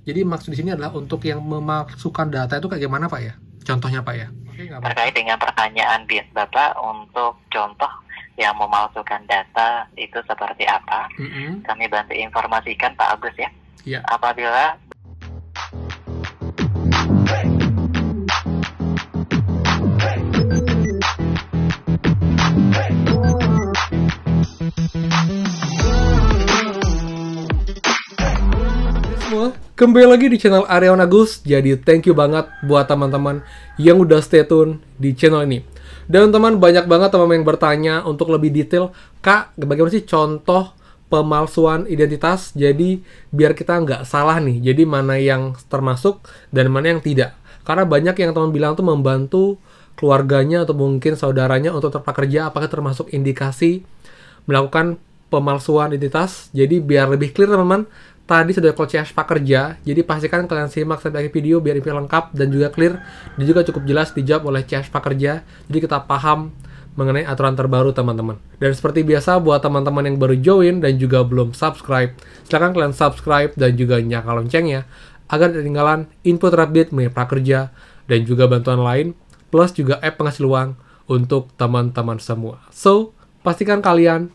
Jadi maksud di sini adalah untuk yang memasukkan data itu kayak gimana Pak ya? Contohnya Pak ya? Terkait dengan pertanyaan Bapak untuk contoh yang memasukkan data itu seperti apa, kami bantu informasikan Pak Agus ya. Iya. Apabila kembali lagi di channel Aryawan Agus. Jadi thank you banget buat teman-teman yang udah stay tune di channel ini. Dan teman banyak banget teman-teman yang bertanya untuk lebih detail, Kak, bagaimana sih contoh pemalsuan identitas? Jadi biar kita nggak salah nih, jadi mana yang termasuk dan mana yang tidak. Karena banyak yang teman bilang tuh membantu keluarganya atau mungkin saudaranya untuk terprakerja, apakah termasuk indikasi melakukan pemalsuan identitas. Jadi biar lebih clear teman-teman, tadi sudah call CS Prakerja, jadi pastikan kalian simak sampai akhir video biar info lengkap dan juga clear dan juga cukup jelas dijawab oleh CS Prakerja. Jadi kita paham mengenai aturan terbaru teman-teman. Dan seperti biasa buat teman-teman yang baru join dan juga belum subscribe, silahkan kalian subscribe dan juga nyalakan loncengnya agar tidak ketinggalan info terupdate mengenai Prakerja dan juga bantuan lain, plus juga app penghasil uang untuk teman-teman semua. So, pastikan kalian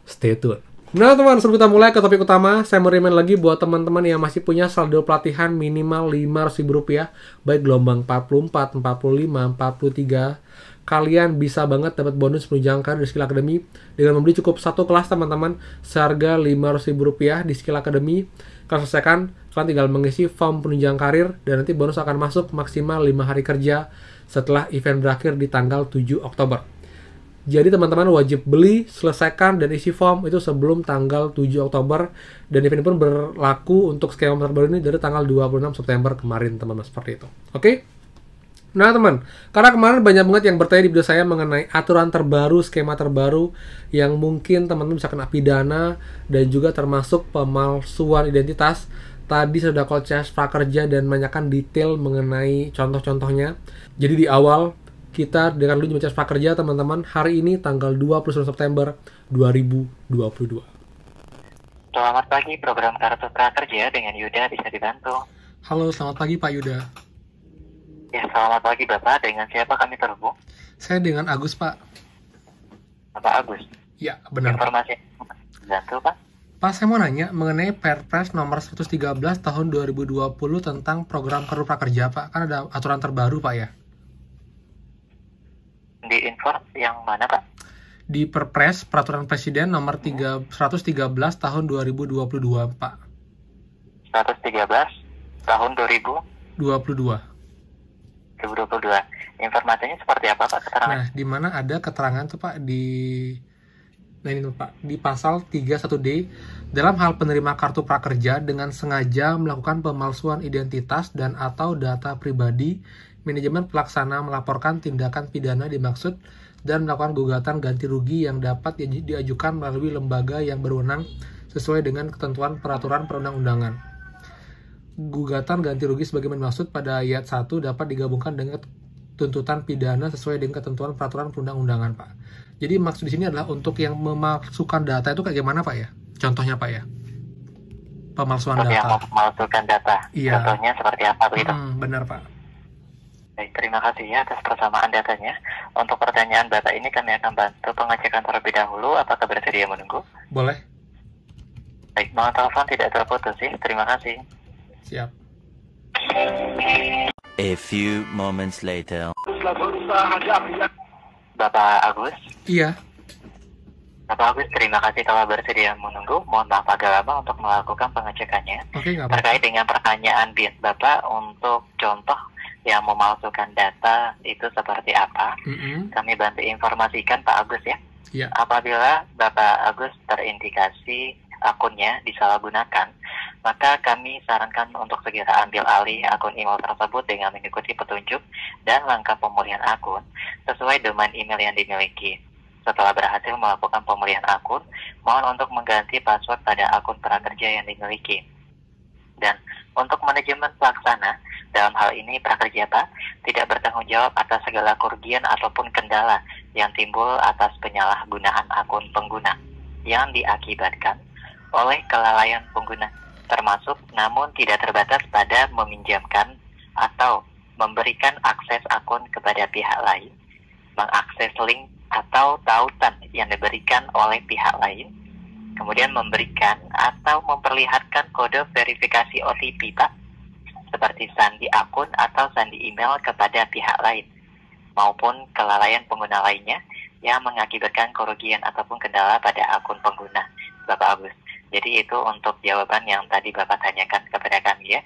stay tune. Nah teman, sebelum kita mulai ke topik utama, saya mau remind lagi buat teman-teman yang masih punya saldo pelatihan minimal Rp500.000, baik gelombang 44, 45, 43, kalian bisa banget dapat bonus penunjang karir di Skill Academy dengan membeli cukup satu kelas teman-teman seharga Rp500.000 di Skill Academy. Kalian selesaikan, kalian tinggal mengisi form penunjang karir dan nanti bonus akan masuk maksimal 5 hari kerja setelah event berakhir di tanggal 7 Oktober. Jadi teman-teman wajib beli, selesaikan, dan isi form itu sebelum tanggal 7 Oktober. Dan event pun berlaku untuk skema terbaru ini dari tanggal 26 September kemarin teman-teman, seperti itu. Oke? Nah teman, karena kemarin banyak banget yang bertanya di video saya mengenai aturan terbaru, skema terbaru yang mungkin teman-teman bisa kena pidana dan juga termasuk pemalsuan identitas. Tadi sudah call CS Prakerja dan menanyakan detail mengenai contoh-contohnya. Jadi di awal kita dengan dulu CS Prakerja teman-teman hari ini tanggal 29 September 2022. Selamat pagi, program Kartu Prakerja dengan Yuda bisa dibantu. Halo, selamat pagi Pak Yuda. Ya, selamat pagi Bapak, dengan siapa kami terhubung? Saya dengan Agus Pak. Bapak Agus? Ya, benar. Informasi bantu Pak? Pak, saya mau nanya mengenai Perpres nomor 113 tahun 2020 tentang program Kartu Prakerja Pak. Kan ada aturan terbaru Pak ya? Di info yang mana Pak? Di Perpres Peraturan Presiden nomor 113 tahun 2022 Pak. 113 tahun 2022. Informasinya seperti apa Pak keterangan? Nah, di mana ada keterangan tuh Pak di pasal 31D dalam hal penerima kartu prakerja dengan sengaja melakukan pemalsuan identitas dan atau data pribadi, manajemen pelaksana melaporkan tindakan pidana dimaksud dan melakukan gugatan ganti rugi yang dapat diajukan melalui lembaga yang berwenang sesuai dengan ketentuan peraturan perundang-undangan. Gugatan ganti rugi sebagaimana dimaksud pada ayat 1 dapat digabungkan dengan tuntutan pidana sesuai dengan ketentuan peraturan perundang-undangan, Pak. Jadi maksud di sini adalah untuk yang memasukkan data itu kayak gimana, Pak ya? Contohnya, Pak ya? Pemalsuan data. Yang memalsukan data. Iya. Contohnya seperti apa begitu? Benar, Pak. Baik, terima kasih ya atas persamaan datanya. Untuk pertanyaan Bapak ini kami akan bantu pengecekan terlebih dahulu. Apakah bersedia menunggu? Boleh. Baik, mohon telepon tidak terputus ya. Terima kasih. Siap. A few moments later. Bapak Agus? Iya. Bapak Agus, terima kasih telah bersedia menunggu. Mohon maaf agak lama untuk melakukan pengecekannya. Oke, nggak apa-apa. Terkait dengan pertanyaan Bapak untuk contoh yang memalsukan data itu seperti apa, kami bantu informasikan Pak Agus ya. Iya. Apabila Bapak Agus terindikasi akunnya disalahgunakan, maka kami sarankan untuk segera ambil alih akun email tersebut dengan mengikuti petunjuk dan langkah pemulihan akun sesuai domain email yang dimiliki. Setelah berhasil melakukan pemulihan akun, mohon untuk mengganti password pada akun prakerja yang dimiliki. Dan untuk manajemen pelaksana, dalam hal ini prakerja Pak tidak bertanggung jawab atas segala kerugian ataupun kendala yang timbul atas penyalahgunaan akun pengguna yang diakibatkan oleh kelalaian pengguna termasuk namun tidak terbatas pada meminjamkan atau memberikan akses akun kepada pihak lain, mengakses link atau tautan yang diberikan oleh pihak lain, kemudian memberikan atau memperlihatkan kode verifikasi OTP, Pak, seperti sandi akun atau sandi email kepada pihak lain, maupun kelalaian pengguna lainnya yang mengakibatkan kerugian ataupun kendala pada akun pengguna, Bapak Agus. Jadi itu untuk jawaban yang tadi Bapak tanyakan kepada kami ya.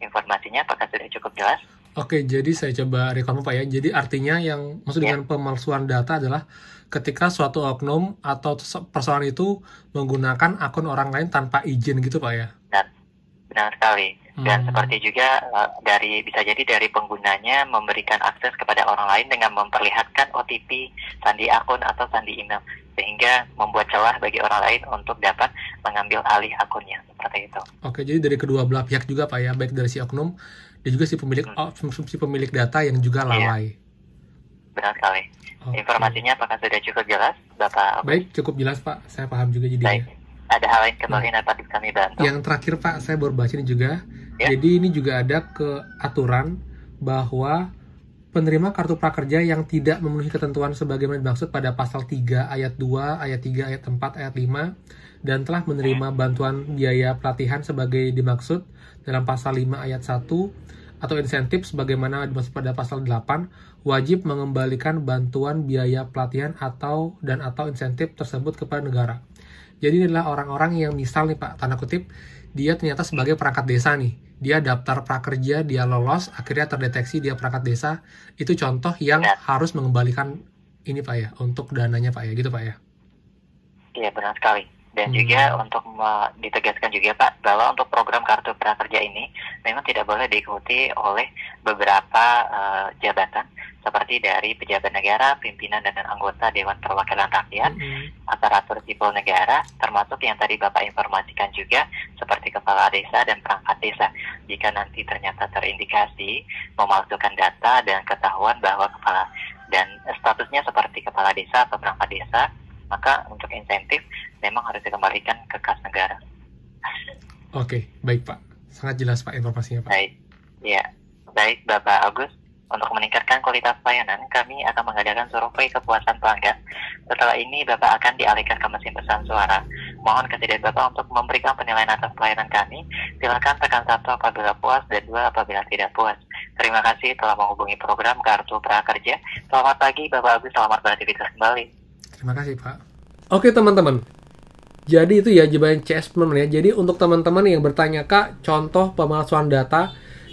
Informasinya apakah sudah cukup jelas? Oke, jadi saya coba recall Pak ya. Jadi artinya yang maksud dengan pemalsuan data adalah ketika suatu oknum atau persoalan itu menggunakan akun orang lain tanpa izin gitu Pak ya? Benar sekali. Dan seperti juga bisa jadi dari penggunanya memberikan akses kepada orang lain dengan memperlihatkan OTP, sandi akun atau sandi email, sehingga membuat celah bagi orang lain untuk dapat mengambil alih akunnya, seperti itu. Oke, jadi dari kedua belah pihak juga Pak ya, baik dari si oknum dan juga si pemilik data yang juga lalai. Benar sekali. Informasinya apakah sudah cukup jelas, Bapak? Baik, cukup jelas Pak. Saya paham juga jadinya. Baik. Ada hal lain kembali dapat kami bantu? Yang terakhir Pak, saya baru baca ini juga. Jadi ini juga ada keaturan bahwa penerima kartu prakerja yang tidak memenuhi ketentuan sebagaimana dimaksud pada pasal 3 ayat 2, ayat 3, ayat 4, ayat 5 dan telah menerima bantuan biaya pelatihan sebagai dimaksud dalam pasal 5 ayat 1 atau insentif sebagaimana dimaksud pada pasal 8 wajib mengembalikan bantuan biaya pelatihan atau insentif tersebut kepada negara. Jadi ini adalah orang-orang yang misal nih Pak, tanda kutip, dia ternyata sebagai perangkat desa nih. Dia daftar prakerja, dia lolos, akhirnya terdeteksi dia perangkat desa. Itu contoh yang harus mengembalikan ini Pak ya, untuk dananya Pak ya, gitu Pak ya. Iya benar sekali. Dan juga untuk ditegaskan juga Pak, bahwa untuk program kartu prakerja ini memang tidak boleh diikuti oleh beberapa jabatan seperti dari pejabat negara, pimpinan dan anggota Dewan Perwakilan Rakyat, aparatur sipil negara, termasuk yang tadi Bapak informasikan juga seperti kepala desa dan perangkat desa. Jika nanti ternyata terindikasi memalsukan data dan ketahuan bahwa kepala dan statusnya seperti kepala desa atau perangkat desa, maka untuk insentif memang harus dikembalikan ke kas negara. Oke, baik Pak. Sangat jelas Pak informasinya Pak. Baik, ya, baik Bapak Agus. Untuk meningkatkan kualitas pelayanan, kami akan mengadakan survei kepuasan pelanggan. Setelah ini, Bapak akan dialihkan ke mesin pesan suara. Mohon kesediaan Bapak untuk memberikan penilaian atas pelayanan kami. Silakan tekan 1 apabila puas dan 2 apabila tidak puas. Terima kasih telah menghubungi program Kartu Prakerja. Selamat pagi, Bapak Agus. Selamat beraktivitas kembali. Terima kasih, Pak. Oke, teman-teman. Jadi itu ya jawaban CS teman-teman ya. Jadi untuk teman-teman yang bertanya, Kak, contoh pemalsuan data.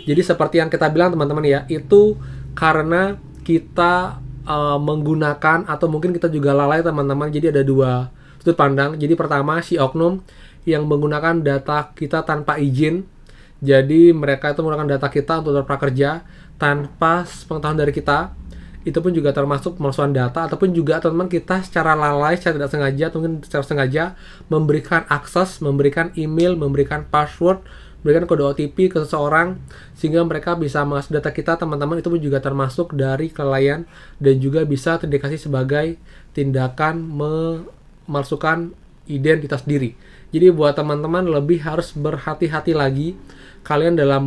Jadi seperti yang kita bilang teman-teman ya, itu karena kita menggunakan atau mungkin kita juga lalai teman-teman. Jadi ada dua sudut pandang. Jadi pertama si oknum yang menggunakan data kita tanpa izin. Jadi mereka itu menggunakan data kita untuk prakerja tanpa pengetahuan dari kita. Itu pun juga termasuk pemalsuan data, ataupun juga teman-teman kita secara lalai, secara tidak sengaja, atau mungkin secara sengaja memberikan akses, memberikan email, memberikan password, memberikan kode OTP ke seseorang sehingga mereka bisa mengakses data kita. Teman-teman, itu pun juga termasuk dari kelalaian dan juga bisa terindikasi sebagai tindakan memalsukan identitas diri. Jadi buat teman-teman lebih harus berhati-hati lagi kalian dalam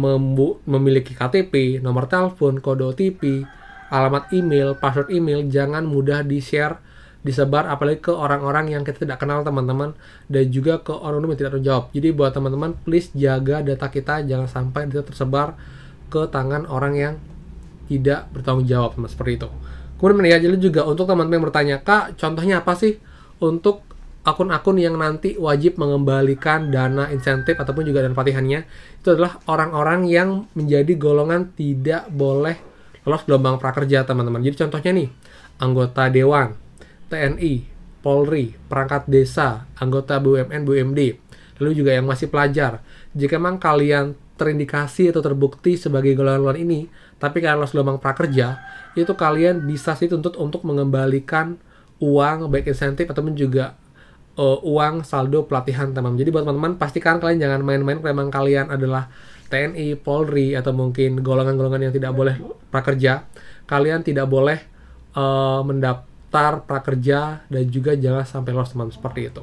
memiliki KTP, nomor telepon, kode OTP, alamat email, password email, jangan mudah di-share, disebar, apalagi ke orang-orang yang kita tidak kenal teman-teman, dan juga ke orang-orang yang tidak terjawab. Jadi buat teman-teman, please jaga data kita, jangan sampai itu tersebar ke tangan orang yang tidak bertanggung jawab, seperti itu. Kemudian ya, jadi juga untuk teman-teman yang bertanya, Kak, contohnya apa sih untuk akun-akun yang nanti wajib mengembalikan dana insentif ataupun juga dana pelatihannya? Itu adalah orang-orang yang menjadi golongan tidak boleh lolos gelombang prakerja teman-teman. Jadi contohnya nih, anggota Dewan, TNI, Polri, perangkat desa, anggota BUMN, BUMD, lalu juga yang masih pelajar. Jika memang kalian terindikasi atau terbukti sebagai golongan ini, tapi kalian lolos gelombang prakerja, itu kalian bisa sih tuntut untuk mengembalikan uang, baik insentif ataupun juga uang saldo pelatihan teman-teman. Jadi buat teman-teman, pastikan kalian jangan main-main kalau memang kalian adalah TNI, Polri, atau mungkin golongan-golongan yang tidak boleh prakerja. Kalian tidak boleh mendaftar prakerja dan juga jangan sampai lolos teman seperti itu.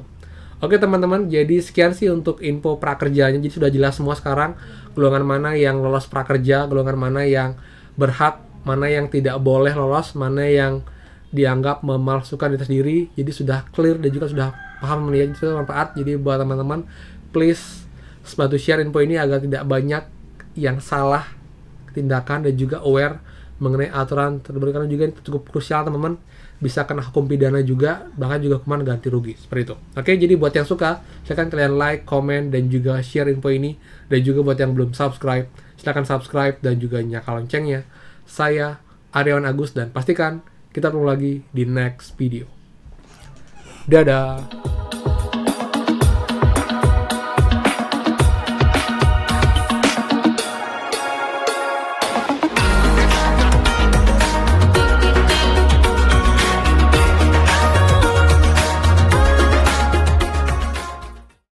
Oke teman-teman, jadi sekian sih untuk info prakerjanya. Jadi sudah jelas semua sekarang golongan mana yang lolos prakerja, golongan mana yang berhak, mana yang tidak boleh lolos, mana yang dianggap memalsukan data diri. Jadi sudah clear dan juga sudah paham nih, itu manfaat. Jadi buat teman-teman, please bantu share info ini agar tidak banyak yang salah tindakan dan juga aware mengenai aturan terbaru, karena juga ini cukup krusial teman-teman, bisa kena hukum pidana juga, bahkan juga hukuman ganti rugi seperti itu. Oke, jadi buat yang suka silakan kalian like, komen, dan juga share info ini. Dan juga buat yang belum subscribe, silakan subscribe dan juga nyalakan loncengnya. Saya Aryawan Agus dan pastikan kita ketemu lagi di next video. Dadah.